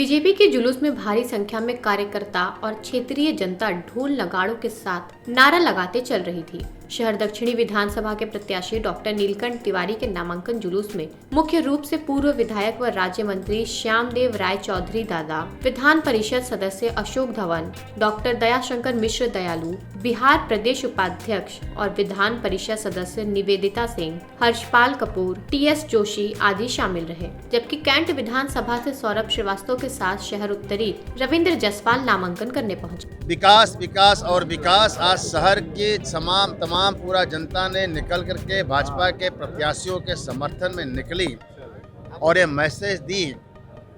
BJP के जुलूस में भारी संख्या में कार्यकर्ता और क्षेत्रीय जनता ढोल नगाड़ों के साथ नारा लगाते चल रही थी। शहर दक्षिणी विधानसभा के प्रत्याशी डॉक्टर नीलकंठ तिवारी के नामांकन जुलूस में मुख्य रूप से पूर्व विधायक व राज्य मंत्री श्यामदेव राय चौधरी दादा, विधान परिषद सदस्य अशोक धवन, डॉक्टर दयाशंकर मिश्र दयालु, बिहार प्रदेश उपाध्यक्ष और विधान परिषद सदस्य निवेदिता सिंह, हर्षपाल कपूर, टीएस जोशी आदि शामिल रहे। जबकि कैंट विधानसभा से सौरभ श्रीवास्तव के साथ शहर उत्तरी रविंद्र जसपाल नामांकन करने पहुंचे। विकास विकास और विकास। आज शहर की तमाम पूरा जनता ने निकल करके भाजपा के प्रत्याशियों के समर्थन में निकली और ये मैसेज दी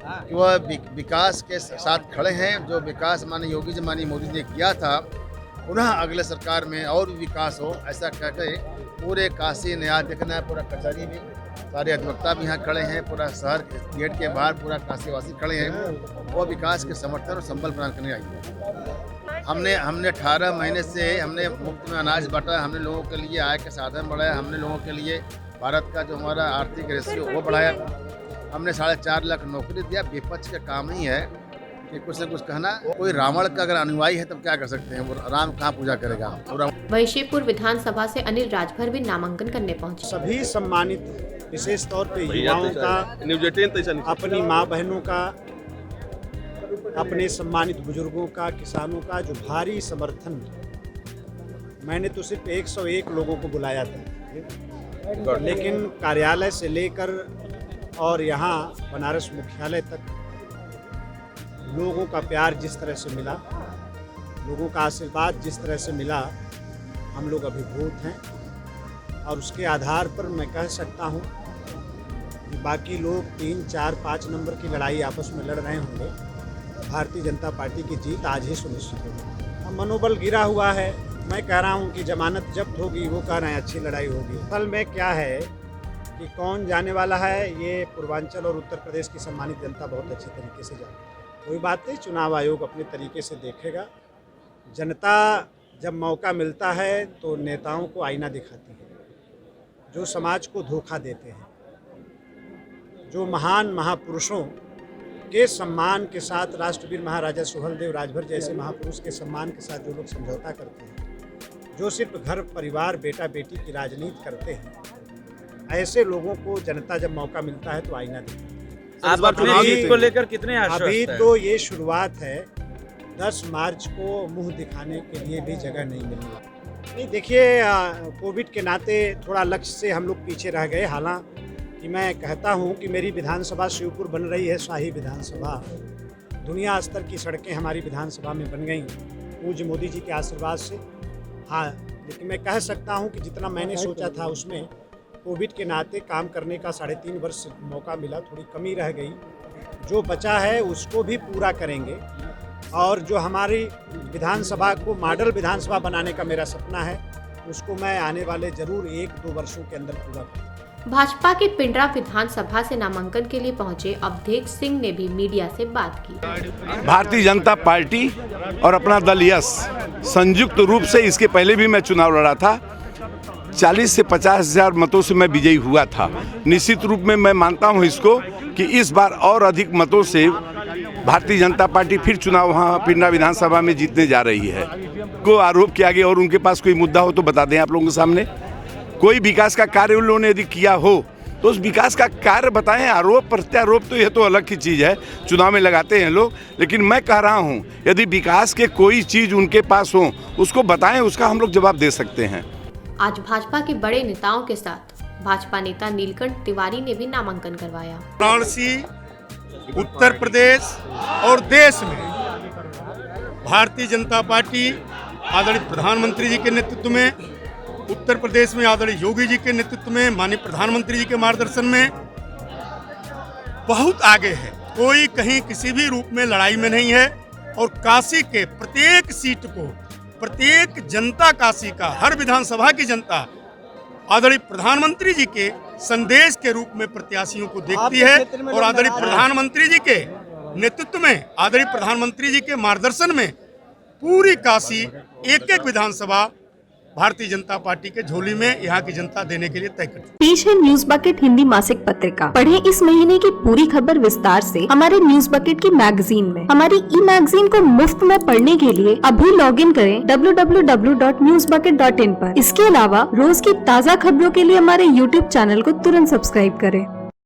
कि वह विकास के साथ खड़े हैं। जो विकास माननीय योगी जी माननीय मोदी जी ने किया था, पुनः अगले सरकार में और भी विकास हो, ऐसा कहकर पूरे काशी नया देखना है। पूरा कचहरी में सारे अधिवक्ता भी यहाँ खड़े हैं, पूरा शहर गेट के बाहर पूरा काशीवासी खड़े हैं। वो विकास के समर्थन और संबल प्रदान करने आई है। हमने 18 महीने से हमने मुफ्त में अनाज बांटा, हमने लोगों के लिए आय के साधन बढ़ाया, हमने लोगों के लिए भारत का जो हमारा आर्थिक रेशियो वो बढ़ाया, हमने 4.5 लाख नौकरी दिया। विपक्ष का काम ही है कि कुछ न कुछ कहना। कोई रावण का अगर अनुयायी है तब क्या कर सकते हैं, वो राम कहाँ पूजा करेगा। वहीं शिवपुर विधानसभा से अनिल राजभर भी नामांकन करने पहुंचे। सभी सम्मानित, विशेष तौर पे युवाओं का, अपनी माँ बहनों का, अपने सम्मानित बुजुर्गों का, किसानों का जो भारी समर्थन। मैंने तो सिर्फ 101 लोगों को बुलाया था, लेकिन कार्यालय से लेकर और यहाँ बनारस मुख्यालय तक लोगों का प्यार जिस तरह से मिला, लोगों का आशीर्वाद जिस तरह से मिला, हम लोग अभिभूत हैं। और उसके आधार पर मैं कह सकता हूँ कि बाकी लोग 3, 4, 5 नंबर की लड़ाई आपस में लड़ रहे होंगे, भारतीय जनता पार्टी की जीत आज ही सुनिश्चित होगी। मनोबल गिरा हुआ है। मैं कह रहा हूँ कि जमानत जब्त होगी, वो कह रहे हैं अच्छी लड़ाई होगी। असल में क्या है कि कौन जाने वाला है, ये पूर्वांचल और उत्तर प्रदेश की सम्मानित जनता बहुत अच्छे तरीके से जानती है। कोई बात नहीं, चुनाव आयोग अपने तरीके से देखेगा। जनता जब मौका मिलता है तो नेताओं को आईना दिखाती है, जो समाज को धोखा देते हैं, जो महान महापुरुषों के सम्मान के साथ, राष्ट्रवीर महाराजा सुहेलदेव राजभर जैसे महापुरुष के सम्मान के साथ जो लोग समझौता करते हैं, जो सिर्फ घर परिवार बेटा बेटी की राजनीति करते हैं, ऐसे लोगों को जनता जब मौका मिलता है तो आईना देती है। इस बार चुनाव जीत को लेकर कितने आश्वस्त हैं? अभी तो ये शुरुआत है। 10 मार्च को मुंह दिखाने के लिए भी जगह नहीं मिलनी। नहीं, देखिए, कोविड के नाते थोड़ा लक्ष्य से हम लोग पीछे रह गए। हालांकि कि मैं कहता हूं कि मेरी विधानसभा शिवपुर बन रही है शाही विधानसभा। दुनिया स्तर की सड़कें हमारी विधानसभा में बन गई पूज्य मोदी जी के आशीर्वाद से। हाँ, लेकिन मैं कह सकता हूं कि जितना मैंने सोचा था उसमें कोविड के नाते काम करने का 3.5 वर्ष मौका मिला, थोड़ी कमी रह गई। जो बचा है उसको भी पूरा करेंगे और जो हमारी विधानसभा को मॉडल विधानसभा बनाने का मेरा सपना है, उसको मैं आने वाले जरूर 1-2 वर्षों के अंदर पूरा करूँगा। भाजपा के पिंडरा विधानसभा से नामांकन के लिए पहुंचे अवधेश सिंह ने भी मीडिया से बात की। भारतीय जनता पार्टी और अपना दल यस संयुक्त रूप से, इसके पहले भी मैं चुनाव लड़ा था, 40 से 50 हजार मतों से मैं विजयी हुआ था। निश्चित रूप में मैं मानता हूं इसको कि इस बार और अधिक मतों से भारतीय जनता पार्टी फिर चुनाव वहाँ पिंडरा विधानसभा में जीतने जा रही है। को आरोप किया गया और उनके पास कोई मुद्दा हो तो बता दें आप लोगों के सामने। कोई विकास का कार्य उन लोगों ने यदि किया हो तो उस विकास का कार्य बताएं। आरोप प्रत्यारोप तो यह तो अलग की चीज़ है, चुनाव में लगाते हैं लोग। लेकिन मैं कह रहा हूं, यदि विकास के कोई चीज़ उनके पास हो उसको बताएं, उसका हम लोग जवाब दे सकते हैं। आज भाजपा के बड़े नेताओं के साथ भाजपा नेता नीलकंठ तिवारी ने भी नामांकन करवाया। वाराणसी, उत्तर प्रदेश और देश में भारतीय जनता पार्टी आदरणीय प्रधानमंत्री जी के नेतृत्व में, उत्तर प्रदेश में आदरणीय योगी जी के नेतृत्व में, माननीय प्रधानमंत्री जी के मार्गदर्शन में बहुत आगे है। कोई कहीं किसी भी रूप में लड़ाई में नहीं है और काशी के प्रत्येक सीट को, प्रत्येक जनता, काशी का हर विधानसभा की जनता आदरणीय प्रधानमंत्री जी के संदेश के रूप में प्रत्याशियों को देखती है और आदरणीय प्रधानमंत्री जी के नेतृत्व में, आदरणीय प्रधानमंत्री जी के मार्गदर्शन में पूरी काशी एक-एक विधानसभा भारतीय जनता पार्टी के झोली में यहाँ की जनता देने के लिए तय कर चुकी। पेश है न्यूज बकेट हिंदी मासिक पत्रिका। पढ़ें इस महीने की पूरी खबर विस्तार से हमारे न्यूज बकेट की मैगजीन में। हमारी ई मैगजीन को मुफ्त में पढ़ने के लिए अभी लॉगिन करें www.newsbucket.in पर। इसके अलावा रोज की ताज़ा खबरों के लिए हमारे YouTube चैनल को तुरंत सब्सक्राइब करें।